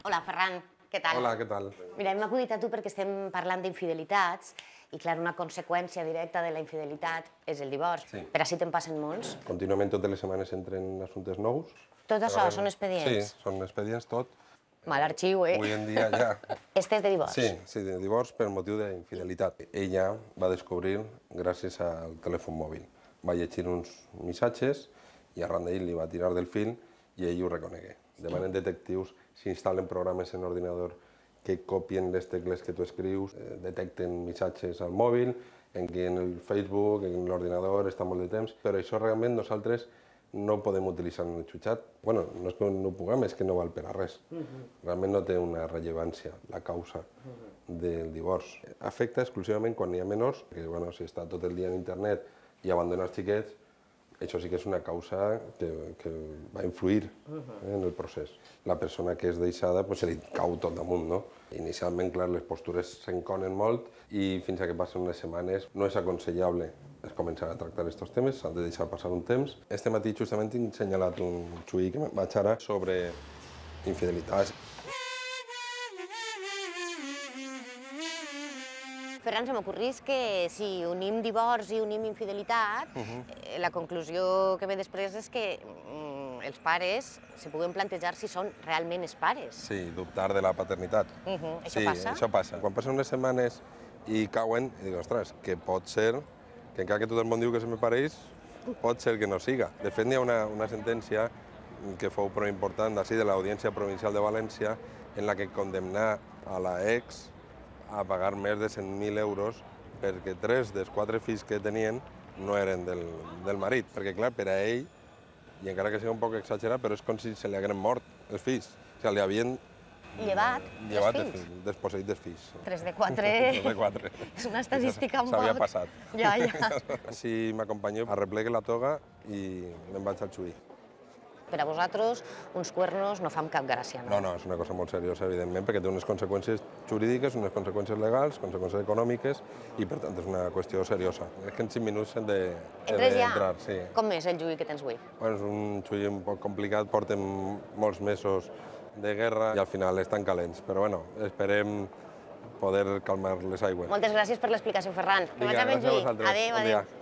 Hola, Ferran, què tal? Hola, què tal? Mira, hem acudit a tu perquè estem parlant d'infidelitats i, clar, una conseqüència directa de la infidelitat és el divorç. Sí. Per així te'n passen molts. Contínuament totes les setmanes entren assumptes nous. Tot això són expedients? Sí, són expedients tot. Mal arxiu, eh? Avui en dia ja... Este és de divorç? Sí, de divorç per motiu d'infidelitat. Ella va descobrir gràcies al telèfon mòbil. Va llegir uns missatges i arran d'ell li va tirar del fil i ell ho reconegué. Demanen detectius, s'instal·len programes en ordinador que copien les tecles que tu escrius, detecten missatges al mòbil, en el Facebook, en l'ordinador, està molt de temps, però això realment nosaltres no ho podem utilitzar en el jutjat. Bueno, no és que no ho puguem, és que no val per a res. Realment no té una rellevància la causa del divorç. Afecta exclusivament quan hi ha menors, que bueno, si està tot el dia en internet i abandona els xiquets, això sí que és una causa que va influir en el procés. La persona que és deixada se li cau tot damunt, no? Inicialment, clar, les postures s'enconen molt i fins a que passen unes setmanes no és aconsellable començar a tractar aquests temes, s'han de deixar passar un temps. Este matí justament tinc assenyalat un xuí que vaig ara sobre infidelitats. Ferran, se m'ocorrís que si unim divorç i unim infidelitat, la conclusió que ve després és que els pares se puguen plantejar si són realment els pares. Sí, dubtar de la paternitat. Això passa? Sí, això passa. Quan passen unes setmanes i cauen, i dic, ostres, que pot ser, que encara que tot el món diu que se me pareix, pot ser que no siga. De fet, n'hi ha una sentència que fou prou important d'ací de l'Audiència Provincial de València en la que condemnà a la ex a pagar més de 100.000 euros perquè 3 dels 4 fills que tenien no eren del marit. Perquè, clar, per a ell, i encara que sigui un poc exagerat, però és com si se li hagueren mort els fills. O sigui, li havien... Llevat els fills? Desposseït dels fills. 3 de 4... 3 de 4. És una estadística un poc... S'havia passat. Ja. Si m'acompanyeu, arreplegue la toga i me'n vaig al xuí. Per a vosaltres, uns cuernos no fan cap gràcia, no? No, és una cosa molt seriosa, evidentment, perquè té unes conseqüències jurídiques, unes conseqüències legals, conseqüències econòmiques, i per tant és una qüestió seriosa. És que en 5 minuts hem d'entrar, sí. Com és el juí que tens avui? Bueno, és un xuí un poc complicat, portem molts mesos de guerra i al final estan calents, però bueno, esperem poder calmar les aigües. Moltes gràcies per l'explicació, Ferran. Que Vinga, vaig amb el gràcies a juí. vosaltres. Adéu, Bon adéu. dia.